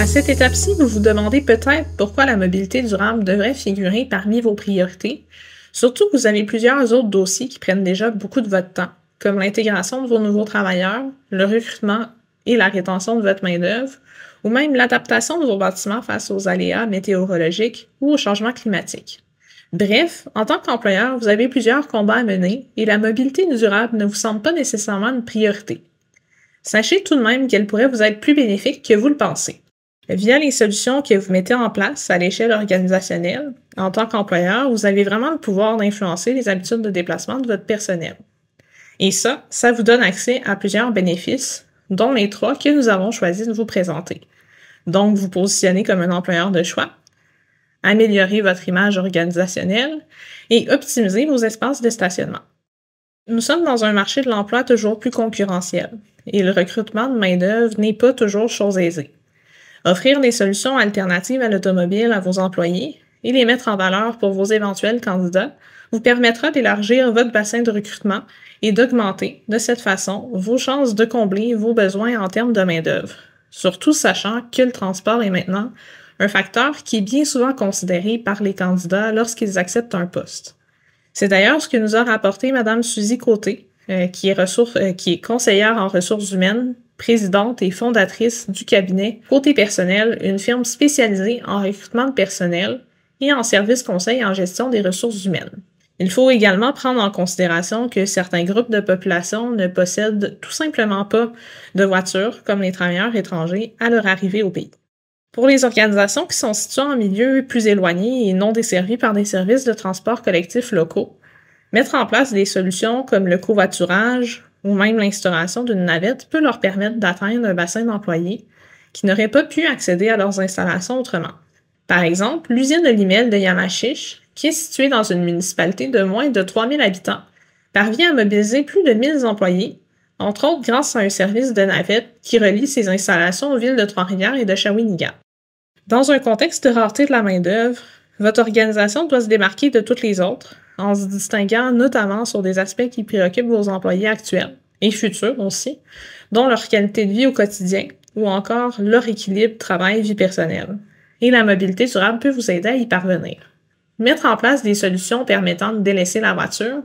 À cette étape-ci, vous vous demandez peut-être pourquoi la mobilité durable devrait figurer parmi vos priorités, surtout que vous avez plusieurs autres dossiers qui prennent déjà beaucoup de votre temps, comme l'intégration de vos nouveaux travailleurs, le recrutement et la rétention de votre main-d'œuvre, ou même l'adaptation de vos bâtiments face aux aléas météorologiques ou au changement climatique. Bref, en tant qu'employeur, vous avez plusieurs combats à mener et la mobilité durable ne vous semble pas nécessairement une priorité. Sachez tout de même qu'elle pourrait vous être plus bénéfique que vous le pensez. Via les solutions que vous mettez en place à l'échelle organisationnelle, en tant qu'employeur, vous avez vraiment le pouvoir d'influencer les habitudes de déplacement de votre personnel. Et ça vous donne accès à plusieurs bénéfices, dont les 3 que nous avons choisi de vous présenter. Donc, vous positionnez comme un employeur de choix, améliorer votre image organisationnelle et optimiser vos espaces de stationnement. Nous sommes dans un marché de l'emploi toujours plus concurrentiel et le recrutement de main-d'œuvre n'est pas toujours chose aisée. Offrir des solutions alternatives à l'automobile à vos employés et les mettre en valeur pour vos éventuels candidats vous permettra d'élargir votre bassin de recrutement et d'augmenter, de cette façon, vos chances de combler vos besoins en termes de main-d'œuvre, surtout sachant que le transport est maintenant un facteur qui est bien souvent considéré par les candidats lorsqu'ils acceptent un poste. C'est d'ailleurs ce que nous a rapporté Mme Suzy Côté, qui est conseillère en ressources humaines, présidente et fondatrice du cabinet Côté Personnel, une firme spécialisée en recrutement de personnel et en service conseil en gestion des ressources humaines. Il faut également prendre en considération que certains groupes de population ne possèdent tout simplement pas de voiture, comme les travailleurs étrangers, à leur arrivée au pays. Pour les organisations qui sont situées en milieu plus éloigné et non desservies par des services de transport collectif locaux, mettre en place des solutions comme le covoiturage ou même l'instauration d'une navette peut leur permettre d'atteindre un bassin d'employés qui n'auraient pas pu accéder à leurs installations autrement. Par exemple, l'usine de Limel de Yamachiche, qui est située dans une municipalité de moins de 3000 habitants, parvient à mobiliser plus de 1000 employés, entre autres grâce à un service de navette qui relie ses installations aux villes de Trois-Rivières et de Shawinigan. Dans un contexte de rareté de la main-d'œuvre, votre organisation doit se démarquer de toutes les autres, en se distinguant notamment sur des aspects qui préoccupent vos employés actuels et futurs aussi, dont leur qualité de vie au quotidien ou encore leur équilibre travail-vie personnelle. Et la mobilité durable peut vous aider à y parvenir. Mettre en place des solutions permettant de délaisser la voiture,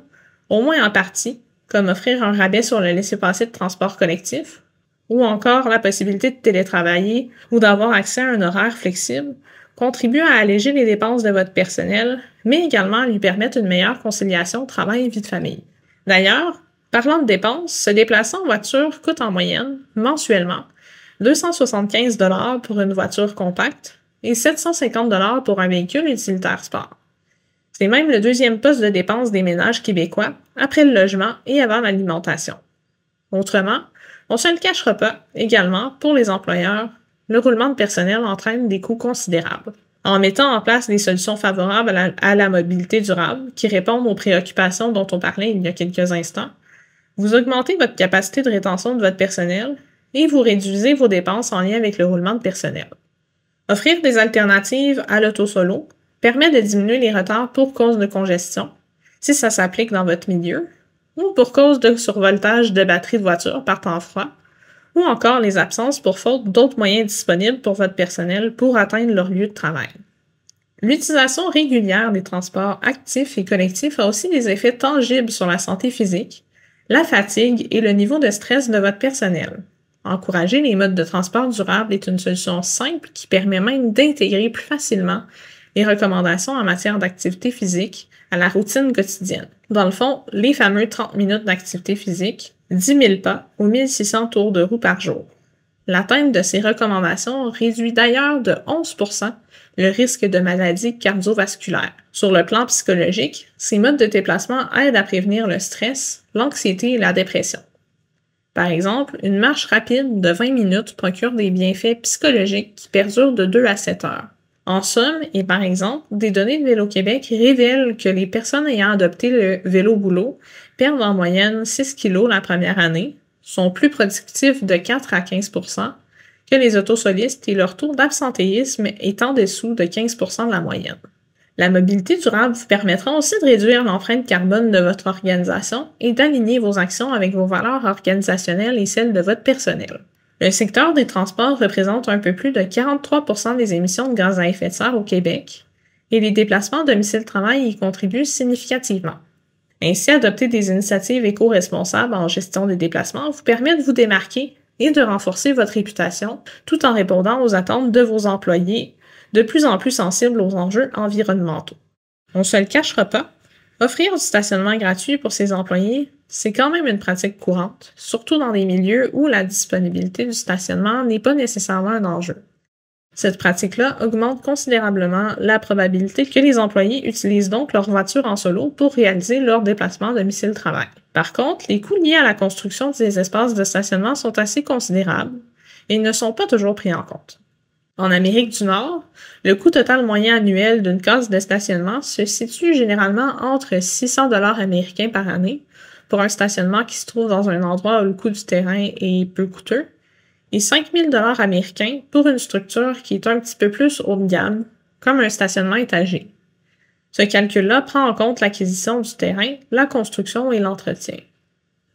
au moins en partie, comme offrir un rabais sur le laissez-passer de transport collectif, ou encore la possibilité de télétravailler ou d'avoir accès à un horaire flexible, contribue à alléger les dépenses de votre personnel, mais également à lui permettre une meilleure conciliation travail et vie de famille. D'ailleurs, parlant de dépenses, se déplacer en voiture coûte en moyenne, mensuellement, 275 $ pour une voiture compacte et 750 $ pour un véhicule utilitaire sport. C'est même le 2e poste de dépenses des ménages québécois, après le logement et avant l'alimentation. Autrement, on ne se le cachera pas, également, pour les employeurs, le roulement de personnel entraîne des coûts considérables. En mettant en place des solutions favorables à la mobilité durable, qui répondent aux préoccupations dont on parlait il y a quelques instants, vous augmentez votre capacité de rétention de votre personnel et vous réduisez vos dépenses en lien avec le roulement de personnel. Offrir des alternatives à l'auto-solo permet de diminuer les retards pour cause de congestion, si ça s'applique dans votre milieu, ou pour cause de survoltage de batterie de voiture par temps froid, ou encore les absences pour faute d'autres moyens disponibles pour votre personnel pour atteindre leur lieu de travail. L'utilisation régulière des transports actifs et collectifs a aussi des effets tangibles sur la santé physique, la fatigue et le niveau de stress de votre personnel. Encourager les modes de transport durables est une solution simple qui permet même d'intégrer plus facilement les recommandations en matière d'activité physique à la routine quotidienne. Dans le fond, les fameux 30 minutes d'activité physique, 10 000 pas ou 1600 tours de roue par jour. L'atteinte de ces recommandations réduit d'ailleurs de 11% le risque de maladies cardiovasculaires. Sur le plan psychologique, ces modes de déplacement aident à prévenir le stress, l'anxiété et la dépression. Par exemple, une marche rapide de 20 minutes procure des bienfaits psychologiques qui perdurent de 2 à 7 heures. En somme, et par exemple, des données de Vélo-Québec révèlent que les personnes ayant adopté le vélo-boulot perdent en moyenne 6 kilos la première année, sont plus productifs de 4 à 15% que les autosolistes et leur taux d'absentéisme est en dessous de 15% de la moyenne. La mobilité durable vous permettra aussi de réduire l'empreinte carbone de votre organisation et d'aligner vos actions avec vos valeurs organisationnelles et celles de votre personnel. Le secteur des transports représente un peu plus de 43% des émissions de gaz à effet de serre au Québec et les déplacements domicile-travail y contribuent significativement. Ainsi, adopter des initiatives éco-responsables en gestion des déplacements vous permet de vous démarquer et de renforcer votre réputation tout en répondant aux attentes de vos employés, de plus en plus sensibles aux enjeux environnementaux. On ne se le cachera pas, offrir du stationnement gratuit pour ses employés, c'est quand même une pratique courante, surtout dans des milieux où la disponibilité du stationnement n'est pas nécessairement un enjeu. Cette pratique-là augmente considérablement la probabilité que les employés utilisent donc leur voiture en solo pour réaliser leur déplacement domicile-travail. Par contre, les coûts liés à la construction des espaces de stationnement sont assez considérables et ne sont pas toujours pris en compte. En Amérique du Nord, le coût total moyen annuel d'une case de stationnement se situe généralement entre 600 $ américains par année pour un stationnement qui se trouve dans un endroit où le coût du terrain est peu coûteux, et 5 000 $ américains pour une structure qui est un petit peu plus haut de gamme, comme un stationnement étagé. Ce calcul-là prend en compte l'acquisition du terrain, la construction et l'entretien.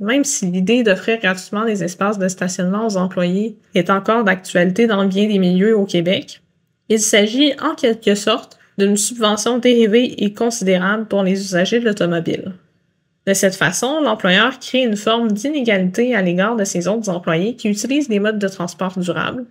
Même si l'idée d'offrir gratuitement des espaces de stationnement aux employés est encore d'actualité dans bien des milieux au Québec, il s'agit en quelque sorte d'une subvention dérivée et considérable pour les usagers de l'automobile. De cette façon, l'employeur crée une forme d'inégalité à l'égard de ses autres employés qui utilisent des modes de transport durables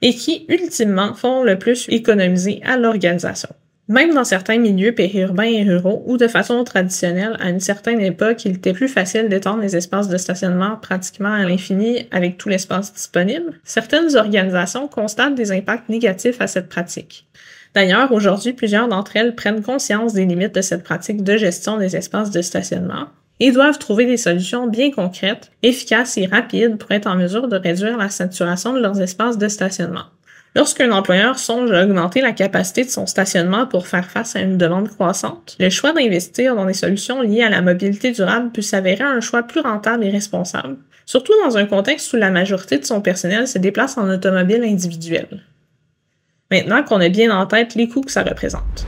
et qui, ultimement, font le plus économiser à l'organisation. Même dans certains milieux périurbains et ruraux où, de façon traditionnelle, à une certaine époque, il était plus facile d'étendre les espaces de stationnement pratiquement à l'infini avec tout l'espace disponible, certaines organisations constatent des impacts négatifs à cette pratique. D'ailleurs, aujourd'hui, plusieurs d'entre elles prennent conscience des limites de cette pratique de gestion des espaces de stationnement et doivent trouver des solutions bien concrètes, efficaces et rapides pour être en mesure de réduire la saturation de leurs espaces de stationnement. Lorsqu'un employeur songe à augmenter la capacité de son stationnement pour faire face à une demande croissante, le choix d'investir dans des solutions liées à la mobilité durable peut s'avérer un choix plus rentable et responsable, surtout dans un contexte où la majorité de son personnel se déplace en automobile individuelle. Maintenant qu'on a bien en tête les coûts que ça représente.